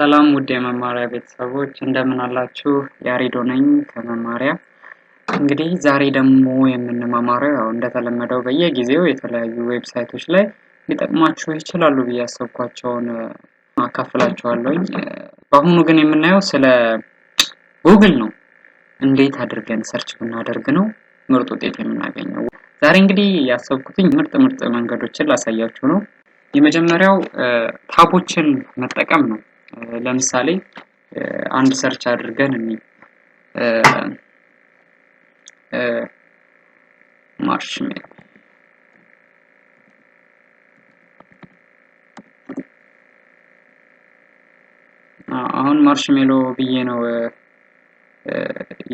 ሰላም ውድ የመማሪያ ቤተሰቦች እንደምን አላችሁ? ያሬዶ ነኝ ከመማሪያ። እንግዲህ ዛሬ ደግሞ የምንማማረው ያው እንደተለመደው በየጊዜው የተለያዩ ዌብሳይቶች ላይ ሊጠቅማችሁ ይችላሉ ብዬ ያሰብኳቸውን አካፍላችኋለሁኝ። በአሁኑ ግን የምናየው ስለ ጉግል ነው። እንዴት አድርገን ሰርች ብናደርግ ነው ምርጥ ውጤት የምናገኘው? ዛሬ እንግዲህ ያሰብኩትኝ ምርጥ መንገዶችን ላሳያችሁ ነው። የመጀመሪያው ታቦችን መጠቀም ነው። ለምሳሌ አንድ ሰርች አድርገን ማርሽሜሎ አሁን ማርሽሜሎ ብዬ ነው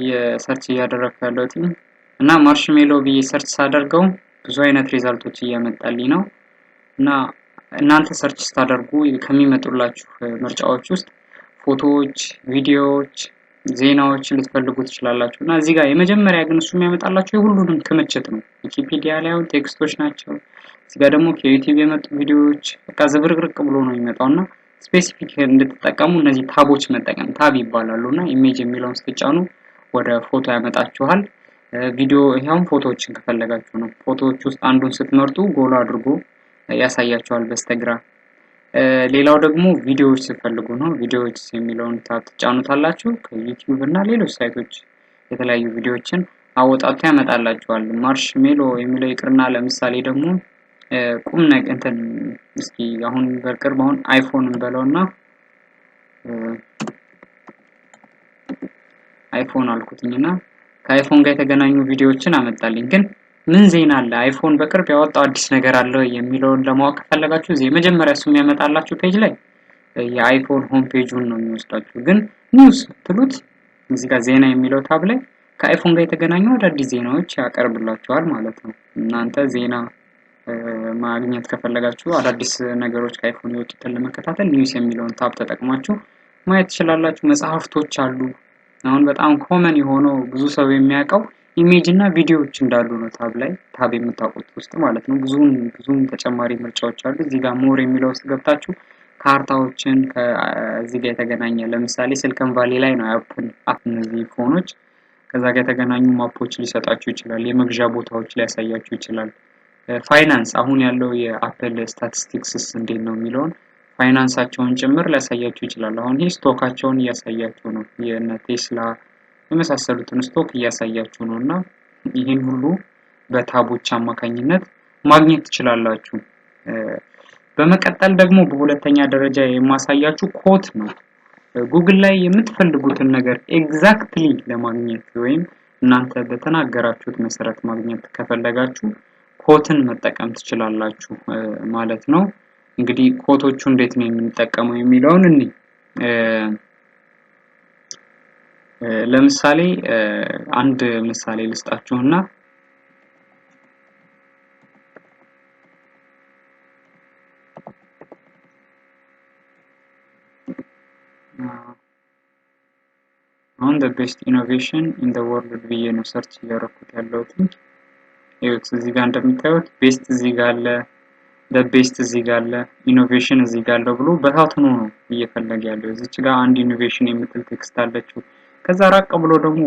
የሰርች እያደረኩ ያለሁት እና ማርሽሜሎ ብዬ ሰርች ሳደርገው ብዙ አይነት ሪዛልቶች እያመጣልኝ ነው እና እናንተ ሰርች ስታደርጉ ከሚመጡላችሁ ምርጫዎች ውስጥ ፎቶዎች፣ ቪዲዮዎች፣ ዜናዎች ልትፈልጉ ትችላላችሁ እና እዚህ ጋር የመጀመሪያ ግን እሱ የሚያመጣላችሁ የሁሉንም ክምችት ነው። ዊኪፒዲያ ላይ አሁን ቴክስቶች ናቸው። እዚህ ጋር ደግሞ ከዩቲዩብ የመጡ ቪዲዮዎች በቃ ዝብርቅርቅ ብሎ ነው የሚመጣውና ስፔሲፊክ እንድትጠቀሙ እነዚህ ታቦች መጠቀም ታብ ይባላሉና ኢሜጅ የሚለውን ስትጫኑ ወደ ፎቶ ያመጣችኋል። ቪዲዮ ይሄውን ፎቶዎችን ከፈለጋችሁ ነው። ፎቶዎች ውስጥ አንዱን ስትመርጡ ጎላ አድርጎ ያሳያችኋል በስተግራ። ሌላው ደግሞ ቪዲዮዎች ስትፈልጉ ነው። ቪዲዮዎች የሚለውን ታብ ትጫኑታላችሁ። ከዩቲዩብ እና ሌሎች ሳይቶች የተለያዩ ቪዲዮዎችን አወጣጡ ያመጣላችኋል። ማርሽሜሎ የሚለው ይቅርና ለምሳሌ ደግሞ ቁም ነገር እንትን እስኪ አሁን በቅርብ አሁን አይፎን እንበለውና አይፎን አልኩትኝና ከአይፎን ጋር የተገናኙ ቪዲዮዎችን አመጣልኝ። ግን ምን ዜና አለ አይፎን በቅርብ ያወጣው አዲስ ነገር አለ የሚለውን ለማወቅ ፈለጋችሁ እዚህ መጀመሪያ እሱ የሚያመጣላችሁ ፔጅ ላይ የአይፎን ሆም ፔጁን ነው የሚወስዳችሁ። ግን ኒውስ ትሉት እዚህ ጋር ዜና የሚለው ታብ ላይ ከአይፎን ጋር የተገናኙ አዳዲስ ዜናዎች ያቀርብላችኋል ማለት ነው። እናንተ ዜና ማግኘት ከፈለጋችሁ አዳዲስ ነገሮች ከአይፎን የወጡትን ለመከታተል ኒውስ የሚለውን ታብ ተጠቅማችሁ ማየት ትችላላችሁ። መጽሐፍቶች አሉ። አሁን በጣም ኮመን የሆነው ብዙ ሰው የሚያውቀው ኢሜጅ እና ቪዲዮዎች እንዳሉ ነው ታብ የምታውቁት ውስጥ ማለት ነው። ብዙም ተጨማሪ ምርጫዎች አሉ። እዚህ ጋር ሞር የሚለው ውስጥ ገብታችሁ ካርታዎችን ከዚህ ጋር የተገናኘ ለምሳሌ ሲሊኮን ቫሊ ላይ ነው እነዚህ ፎኖች ከዛ ጋር የተገናኙ ማፖች ሊሰጣችሁ ይችላል። የመግዣ ቦታዎች ሊያሳያችሁ ይችላል። ፋይናንስ አሁን ያለው የአፕል ስታቲስቲክስ እንዴት ነው የሚለውን ፋይናንሳቸውን ጭምር ሊያሳያችሁ ይችላል። አሁን ይሄ ስቶካቸውን እያሳያችሁ ነው። የነ ቴስላ የመሳሰሉትን ስቶክ እያሳያችሁ ነውና ይሄን ሁሉ በታቦች አማካኝነት ማግኘት ትችላላችሁ። በመቀጠል ደግሞ በሁለተኛ ደረጃ የማሳያችሁ ኮት ነው። ጉግል ላይ የምትፈልጉትን ነገር ኤግዛክትሊ ለማግኘት ወይም እናንተ በተናገራችሁት መሰረት ማግኘት ከፈለጋችሁ ኮትን መጠቀም ትችላላችሁ ማለት ነው። እንግዲህ ኮቶቹ እንዴት ነው የምንጠቀመው የሚለውን ለምሳሌ አንድ ምሳሌ ልስጣችሁና አሁን the best innovation in the world ብዬ ነው ሰርች እያደረኩት ያለሁት። ይኸውት እዚህ ጋር እንደምታዩት ቤስት እዚህ ጋር አለ፣ the best እዚህ ጋር አለ፣ ኢኖቬሽን እዚህ ጋር አለ ብሎ በታትኖ ነው እየፈለገ ያለው። እዚች ጋር አንድ ኢኖቬሽን የምትል ቴክስት አለችው። ከዛ ራቅ ብሎ ደግሞ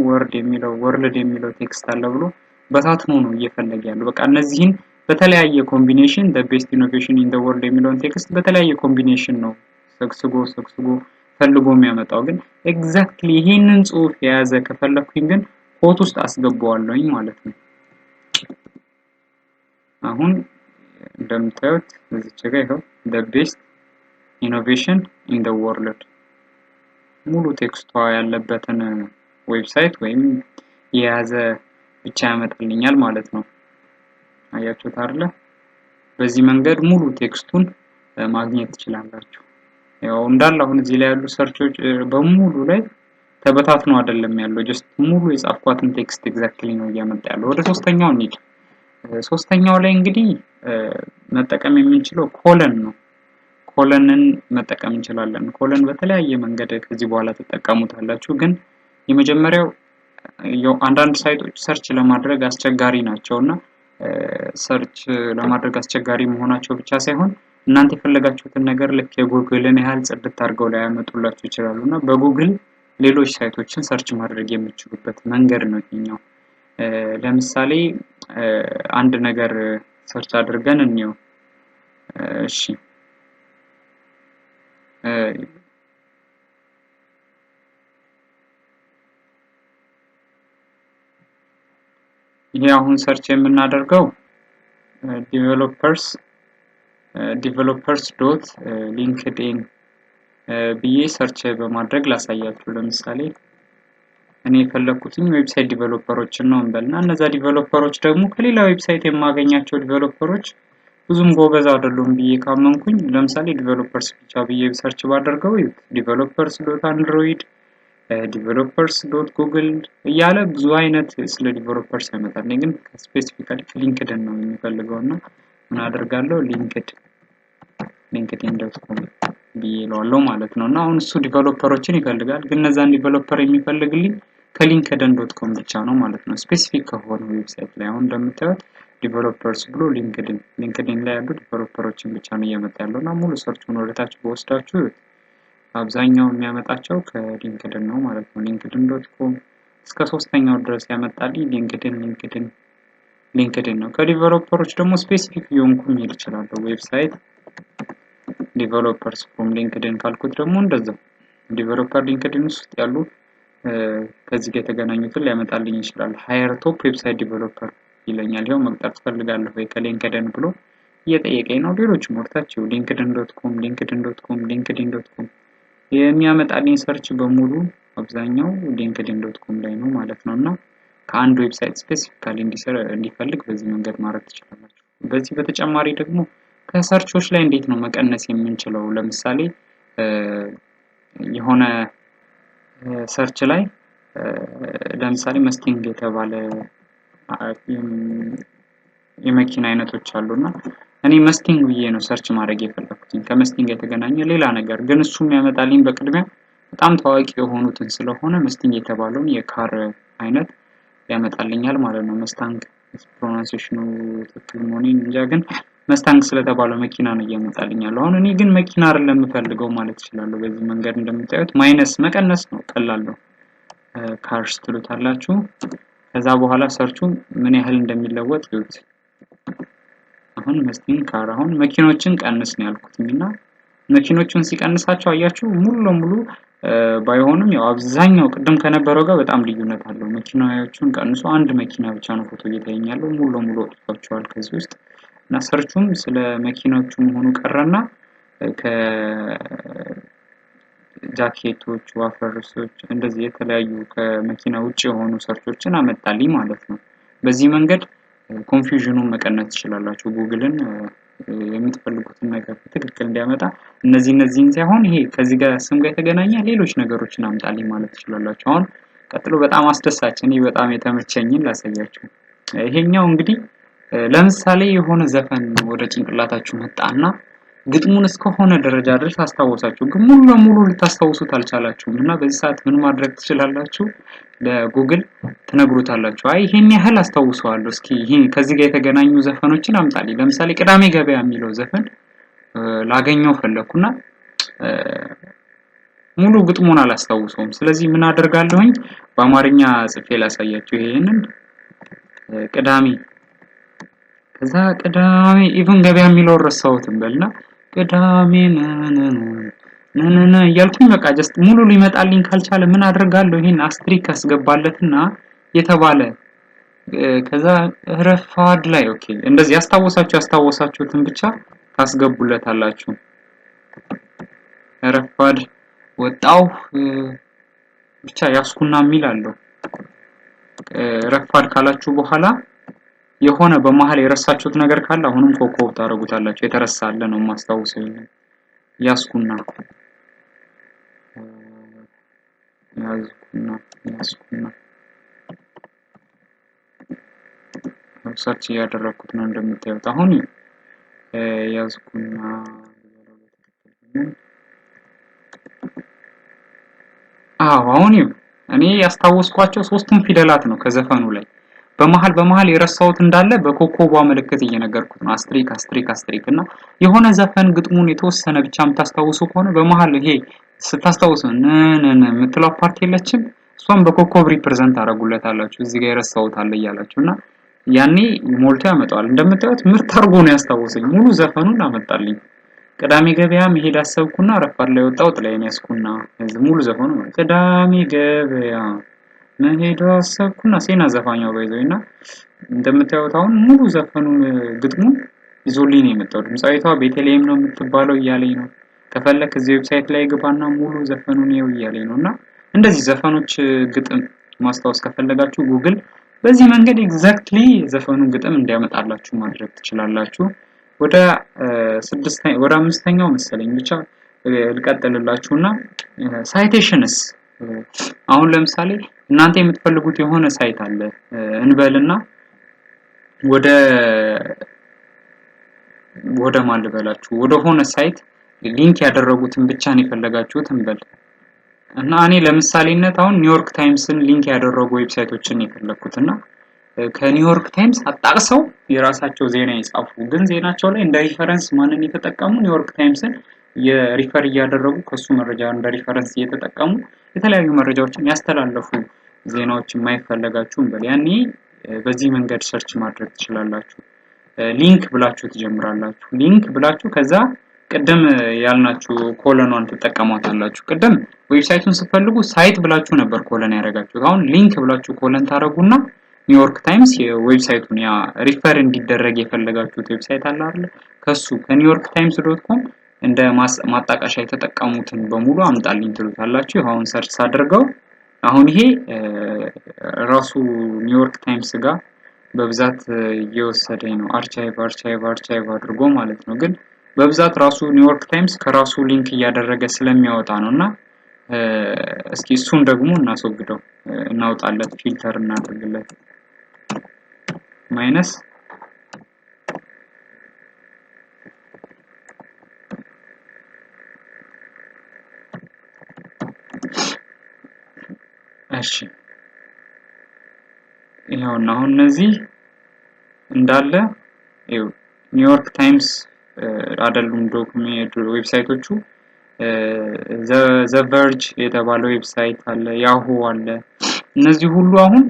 ወርልድ የሚለው ቴክስት አለ ብሎ በታትኖ ነው እየፈለገ ያለው። በቃ እነዚህን በተለያየ ኮምቢኔሽን the best innovation in the world የሚለውን ቴክስት በተለያየ ኮምቢኔሽን ነው ሰግስጎ ፈልጎ የሚያመጣው። ግን ኤግዛክትሊ ይሄንን ጽሁፍ የያዘ ከፈለኩኝ ግን ኮት ውስጥ አስገባዋለሁኝ ማለት ነው። አሁን እንደምታዩት እዚች ጋር ይሄው the best innovation in the world ሙሉ ቴክስቷ ያለበትን ዌብሳይት ወይም የያዘ ብቻ ያመጣልኛል ማለት ነው። አያችሁት አይደል? በዚህ መንገድ ሙሉ ቴክስቱን ማግኘት ትችላላችሁ። ያው እንዳለ አሁን እዚህ ላይ ያሉ ሰርቾች በሙሉ ላይ ተበታትኖ አይደለም ያለው ጀስት ሙሉ የጻፍኳትን ቴክስት ኤግዛክትሊ ነው እያመጣ ያለው። ወደ ሶስተኛው እንሂድ። ሶስተኛው ላይ እንግዲህ መጠቀም የምንችለው ኮለን ነው። ኮለንን መጠቀም እንችላለን። ኮለን በተለያየ መንገድ ከዚህ በኋላ ተጠቀሙታላችሁ። ግን የመጀመሪያው አንዳንድ ሳይቶች ሰርች ለማድረግ አስቸጋሪ ናቸውና ሰርች ለማድረግ አስቸጋሪ መሆናቸው ብቻ ሳይሆን እናንተ የፈለጋችሁትን ነገር ልክ የጉግልን ያህል ጽድት አድርገው ላይ ያመጡላችሁ ይችላሉና በጉግል ሌሎች ሳይቶችን ሰርች ማድረግ የምትችሉበት መንገድ ነው ይሄኛው። ለምሳሌ አንድ ነገር ሰርች አድርገን እንየው። እሺ ይሄ አሁን ሰርች የምናደርገው developers.linkedin ብዬ ሰርች በማድረግ ላሳያችሁ። ለምሳሌ እኔ የፈለኩትኝ ዌብሳይት ዲቨሎፐሮችን ነው እንበልና እነዛ ዲቨሎፐሮች ደግሞ ከሌላ ዌብሳይት የማገኛቸው ዲቨሎፐሮች ብዙም ጎበዝ አይደሉም ብዬ ካመንኩኝ ለምሳሌ ዲቨሎፐርስ ብቻ ብዬ ሰርች ባደርገው developers.android developers.google እያለ ብዙ አይነት ስለ ዲቨሎፐርስ ያመጣል። እኔ ግን ስፔሲፊካሊ ሊንክድን ነው የሚፈልገውና ምን አደርጋለሁ linkedin.com ብዬለዋለሁ ማለት ነውና አሁን እሱ ዲቨሎፐሮችን ይፈልጋል። ግን እነዛን ዲቨሎፐር የሚፈልግልኝ ከlinkedin.com ብቻ ነው ማለት ነው። ስፔሲፊክ ከሆነ ዌብሳይት ላይ አሁን እንደምታዩት ዲቨሎፐርስ ብሎ ሊንክድን ላይ ያሉ ዲቨሎፐሮችን ብቻ ነው እያመጣ ያለውና ሙሉ ሰርቹን ወደታች በወስዳችሁ አብዛኛው የሚያመጣቸው ከሊንክድን ነው ማለት ነው። linkedin.com እስከ ሶስተኛው ድረስ ያመጣልኝ ሊንክድን ነው። ከዲቨሎፐሮች ደግሞ ስፔሲፊክ የሆንኩ መሄድ እችላለሁ። ዌብሳይት ዲቨሎፐርስ ፍሮም ሊንክድን ካልኩት ደግሞ እንደዛው ዲቨሎፐር ሊንክድን ውስጥ ያሉ ከዚህ ጋር የተገናኙትን ሊያመጣልኝ ይችላል። ሃየር ቶፕ ዌብሳይት ዲቨሎፐር ይለኛል። ይሄው መቅጠር ትፈልጋለህ ወይ ከሊንክድን ብሎ እየጠየቀኝ ነው። ሌሎችም ወርታቸው linkedin.com የሚያመጣልኝ ሰርች በሙሉ አብዛኛው linkedin.com ላይ ነው ማለት ነውና ከአንድ ዌብሳይት ስፔሲፊካሊ እንዲፈልግ በዚህ መንገድ ማድረግ ትችላላችሁ። በዚህ በተጨማሪ ደግሞ ከሰርቾች ላይ እንዴት ነው መቀነስ የምንችለው? ለምሳሌ የሆነ ሰርች ላይ ለምሳሌ መስቲንግ የተባለ የመኪና አይነቶች አሉና እኔ መስቲንግ ብዬ ነው ሰርች ማድረግ የፈለኩት ከመስቲንግ የተገናኘ ሌላ ነገር ግን እሱ የሚያመጣልኝ በቅድሚያ በጣም ታዋቂ የሆኑትን ስለሆነ መስቲንግ የተባለውን የካር አይነት ያመጣልኛል ማለት ነው። መስታንግ ፕሮናንሴሽኑ ትክክል መሆኑን እንጃ ግን መስታንግ ስለተባለው መኪና ነው እያመጣልኛል። አሁን እኔ ግን መኪና አይደለም የምፈልገው ማለት እችላለሁ። በዚህ መንገድ እንደምታዩት ማይነስ መቀነስ ነው ቀላል ነው። ካርስ ትሉታላችሁ። ከዛ በኋላ ሰርቹ ምን ያህል እንደሚለወጥ ይዩት። አሁን መስቲንግ ካር አሁን መኪኖችን ቀንስ ነው ያልኩትና መኪኖቹን ሲቀንሳቸው አያችሁ ሙሉ ለሙሉ ባይሆንም ያው አብዛኛው ቅድም ከነበረው ጋር በጣም ልዩነት አለው። መኪናዎቹን ቀንሶ አንድ መኪና ብቻ ነው ፎቶ እየታየኛለው ሙሉ ለሙሉ ወጥቷቸዋል ከዚህ ውስጥ እና ሰርቹም ስለ መኪናዎቹ መሆኑ ቀረና ከጃኬቶች ዋፈርሶች እንደዚህ የተለያዩ ከመኪና ውጪ የሆኑ ሰርቾችን አመጣልኝ ማለት ነው። በዚህ መንገድ ኮንፊውዥኑን መቀነስ ትችላላችሁ። ጉግልን የምትፈልጉትን ነገር በትክክል እንዲያመጣ እነዚህን ሳይሆን ይሄ ከዚህ ጋር ስም ጋር የተገናኘ ሌሎች ነገሮችን አምጣልኝ ማለት ትችላላችሁ። አሁን ቀጥሎ በጣም አስደሳች እኔ በጣም የተመቸኝን ላሳያችሁ። ይሄኛው እንግዲህ ለምሳሌ የሆነ ዘፈን ወደ ጭንቅላታችሁ መጣና ግጥሙን እስከሆነ ደረጃ ድረስ አስታውሳችሁ ግን ሙሉ ለሙሉ ልታስታውሱት አልቻላችሁም እና በዚህ ሰዓት ምን ማድረግ ትችላላችሁ? ለጉግል ትነግሩታላችሁ። አይ ይሄን ያህል አስታውሰዋለሁ እስኪ ይሄን ከዚህ ጋር የተገናኙ ዘፈኖችን አምጣልኝ። ለምሳሌ ቅዳሜ ገበያ የሚለው ዘፈን ላገኘው ፈለኩና ሙሉ ግጥሙን አላስታውሰውም። ስለዚህ ምን አደርጋለሁኝ በአማርኛ ጽፌ ላሳያችሁ። ይሄንን ቅዳሜ ከዛ ቅዳሜ ኢቭን ገበያ የሚለው ረሳሁትም በልና ቅዳሜ ነነነ እያልኩኝ በቃ ጀስት ሙሉ ሊመጣልኝ ካልቻለ ምን አደርጋለሁ ይሄን አስትሪክ አስገባለትና የተባለ ከዛ ረፋድ ላይ ኦኬ እንደዚህ ያስታወሳችሁትን ብቻ ታስገቡለታላችሁ። ረፋድ ወጣው ብቻ ያስኩና የሚል አለው። ረፋድ ካላችሁ በኋላ የሆነ በመሃል የረሳችሁት ነገር ካለ አሁንም ኮኮብ ታረጉታላችሁ። የተረሳለ ነው ማስታወሰው ያስኩና ሰርች ያደረኩት ነው እንደምታዩት። አሁን ያስኩና አሁን እኔ ያስታወስኳቸው ሶስቱም ፊደላት ነው ከዘፈኑ ላይ በመሃል የረሳሁት እንዳለ በኮኮቧ ምልክት እየነገርኩት ነው አስትሪክ እና የሆነ ዘፈን ግጥሙን የተወሰነ ብቻ የምታስታውሱ ከሆነ በመሃል ይሄ ስታስታውሱ ነነነ የምትለው ፓርት የለችም እሷን በኮኮብ ሪፕሬዘንት አደረጉለታላችሁ እዚህ ጋር የረሳሁት አለ እያላችሁና ያኔ ሞልቶ ያመጣዋል እንደምታዩት ምርጥ አርጎ ነው ያስታውሰኝ ሙሉ ዘፈኑን አመጣልኝ ቅዳሜ ገበያ መሄድ አሰብኩና ረፋድ ላይ ወጣው ጥላዬን ያስኩና ሙሉ ዘፈኑ ቅዳሜ ገበያ መሄድ አሰብኩና ሴና ዘፋኛው ባይዘውና እንደምታዩት አሁን ሙሉ ዘፈኑን ግጥሙ ይዞልኝ ነው የመጣው ድምጻዊቷ ቤተልሔም ነው የምትባለው እያለኝ ነው ከፈለክ እዚህ ዌብሳይት ላይ ግባና ሙሉ ዘፈኑን ይው እያለኝ ነውና እንደዚህ ዘፈኖች ግጥም ማስታወስ ከፈለጋችሁ ጉግል በዚህ መንገድ ኤግዛክትሊ ዘፈኑን ግጥም እንዲያመጣላችሁ ማድረግ ትችላላችሁ ወደ 5ኛው መሰለኝ ብቻ ልቀጥልላችሁና ሳይቴሽንስ አሁን ለምሳሌ እናንተ የምትፈልጉት የሆነ ሳይት አለ እንበልና ወደ ማን ልበላችሁ ወደ ሆነ ሳይት ሊንክ ያደረጉትን ብቻ ነው የፈለጋችሁት እንበል እና እኔ ለምሳሌነት አሁን ኒውዮርክ ታይምስን ሊንክ ያደረጉ ዌብሳይቶችን የፈለኩትና ከኒውዮርክ ታይምስ አጣቅሰው የራሳቸው ዜና ይጻፉ ግን ዜናቸው ላይ እንደ ሪፈረንስ ማንን የተጠቀሙ ኒውዮርክ ታይምስን የሪፈር ያደረጉ ከሱ መረጃ እንደ ሪፈረንስ እየተጠቀሙ የተለያዩ መረጃዎችን ያስተላልፉ ዜናዎችን ማይፈልጋችሁ እንበል ያኔ በዚህ መንገድ ሰርች ማድረግ ትችላላችሁ ሊንክ ብላችሁ ትጀምራላችሁ ሊንክ ብላችሁ ከዛ ቀደም ያልናችሁ ኮለኗን ተጠቀሟታላችሁ ቀደም ዌብሳይቱን ስትፈልጉ ሳይት ብላችሁ ነበር ኮለን ያደረጋችሁት አሁን ሊንክ ብላችሁ ኮለን ታረጉና ኒውዮርክ ታይምስ የዌብሳይቱን ያ ሪፈር እንዲደረግ የፈለጋችሁት ዌብሳይት አለ አይደል ከሱ ከnewyorktimes.com እንደ ማጣቀሻ የተጠቀሙትን በሙሉ አምጣልኝ ትሉታላችሁ አሁን ሰርች አድርገው አሁን ይሄ ራሱ ኒውዮርክ ታይምስ ጋር በብዛት እየወሰደኝ ነው አርካይቭ አድርጎ ማለት ነው ግን በብዛት ራሱ ኒውዮርክ ታይምስ ከራሱ ሊንክ እያደረገ ስለሚያወጣ ነውና እስኪ እሱን ደግሞ እናስወግደው እናውጣለት ፊልተር እናድርግለት ማይነስ እሺ ይሄውና አሁን እነዚህ እንዳለ ኒውዮርክ ታይምስ አይደሉም ዶክሜንት ዌብሳይቶቹ ዘ ቨርጅ የተባለው ዌብሳይት አለ ያሁ አለ እነዚህ ሁሉ አሁን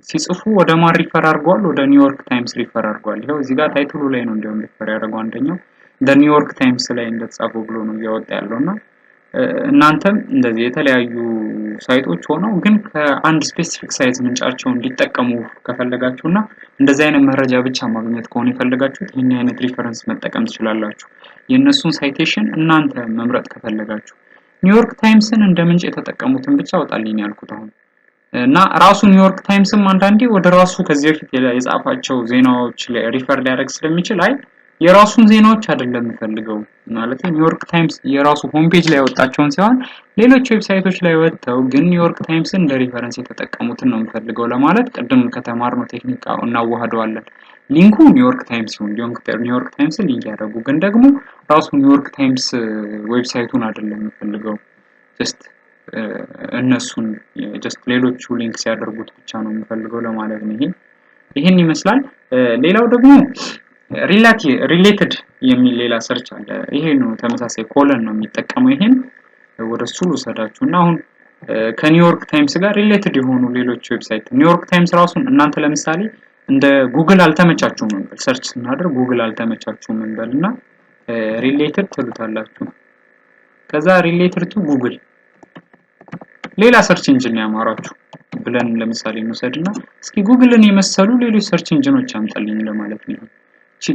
ሲጽፉ ወደ ማን ሪፈር አድርጓል ወደ ኒውዮርክ ታይምስ ሪፈር አድርጓል ይሄው እዚህ ጋር ታይትሉ ላይ ነው እንደውም ሪፈር ያደርገው አንደኛው ኒውዮርክ ታይምስ ላይ እንደተጻፈው ብሎ ነው ያወጣ ያለውና እናንተም እንደዚህ የተለያዩ ሳይቶች ሆነው ግን ከአንድ ስፔሲፊክ ሳይት ምንጫቸው እንዲጠቀሙ ከፈለጋችሁና እንደዚህ አይነት መረጃ ብቻ ማግኘት ከሆነ የፈለጋችሁት ይሄን አይነት ሪፈረንስ መጠቀም ትችላላችሁ የነሱን ሳይቴሽን እናንተ መምረጥ ከፈለጋችሁ ኒውዮርክ ታይምስን እንደ ምንጭ የተጠቀሙትን ብቻ አውጣልኝ ያልኩት አሁን እና ራሱ ኒውዮርክ ታይምስም አንዳንዴ ወደ ራሱ ከዚህ በፊት የጻፋቸው ዜናዎች ላይ ሪፈር ሊያደርግ ስለሚችል አይ የራሱን ዜናዎች አይደለም ፈልገው ማለት ኒውዮርክ ታይምስ የራሱ ሆም ፔጅ ላይ ያወጣቸውን ሲሆን ሌሎች ዌብሳይቶች ላይ ወጥተው ግን ኒውዮርክ ታይምስን እንደ ሪፈረንስ የተጠቀሙትን ነው የምፈልገው ለማለት ቀደም ከተማርነው ቴክኒክ እናዋህደዋለን ሊንኩ ኒውዮርክ ታይምስ ይሁን ኒውዮርክ ታይምስ ሊንክ ያደርጉ ግን ደግሞ ራሱ ኒውዮርክ ታይምስ ዌብሳይቱን አይደለም የምፈልገው ጀስት እነሱን ጀስት ሌሎቹ ሊንክ ሲያደርጉት ብቻ ነው የምፈልገው ለማለት ነው ይሄን ይመስላል ሌላው ደግሞ ሪሌትድ የሚል ሌላ ሰርች አለ ይሄ ነው ተመሳሳይ ኮለን ነው የሚጠቀመው ይሄን ወደሱ ልሰዳችሁና አሁን ከኒውዮርክ ታይምስ ጋር ሪሌትድ የሆኑ ሌሎች ዌብሳይት ኒውዮርክ ታይምስ ራሱን እናንተ ለምሳሌ እንደ ጉግል አልተመቻችሁም እንበል ሰርች ስናደርግ ጉግል አልተመቻችሁም እንበልና ሪሌትድ ትሉታላችሁ ከዛ ሪሌትድ ቱ ጉግል ሌላ ሰርች ኢንጂን ያማራችሁ ብለን ለምሳሌ እንወስድና እስኪ ጉግልን የመሰሉ ሌሎች ሰርች ኢንጂኖች አምጣልኝ ለማለት ነው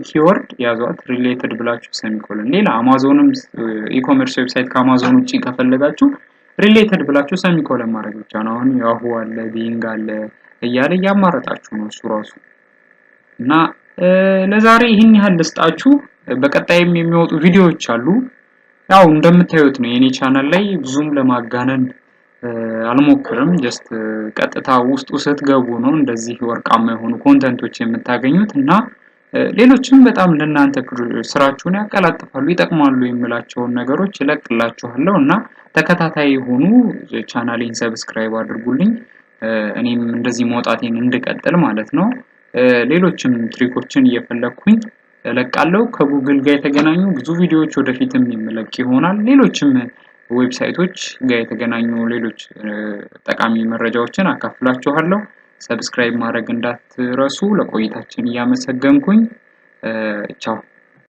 ኪወርድ ያዟት ሪሌትድ ብላችሁ ሰሚኮለን ሌላ አማዞንም ኢኮመርስ ዌብሳይት ከአማዞን ውጪ ከፈለጋችሁ ሪሌትድ ብላችሁ ሰሚኮለን ማድረግ ብቻ ነው አሁን ያሁ አለ ቢንግ አለ እያለ ያማረጣችሁ ነው እሱ ራሱ እና ለዛሬ ይሄን ያህል ልስጣችሁ በቀጣይም የሚወጡ ቪዲዮዎች አሉ ያው እንደምታዩት ነው የኔ ቻናል ላይ ብዙም ለማጋነን አልሞክርም ጀስት ቀጥታ ውስጡ ስትገቡ ነው እንደዚህ ወርቃማ የሆኑ ኮንተንቶች የምታገኙት እና ሌሎችም በጣም ለእናንተ ስራችሁን ያቀላጥፋሉ ይጠቅማሉ የሚላቸውን ነገሮች እለቅላችኋለሁ እና ተከታታይ ሆኑ ቻናሌን ሰብስክራይብ አድርጉልኝ እኔም እንደዚህ መውጣቴን እንድቀጥል ማለት ነው። ሌሎችም ትሪኮችን እየፈለኩኝ እለቃለሁ። ከጉግል ጋር የተገናኙ ብዙ ቪዲዮዎች ወደፊትም የምለቅ ይሆናል። ሌሎችም ዌብሳይቶች ጋር የተገናኙ ሌሎች ጠቃሚ መረጃዎችን አካፍላችኋለሁ። ሰብስክራይብ ማድረግ እንዳትረሱ። ለቆይታችን እያመሰገንኩኝ ቻው።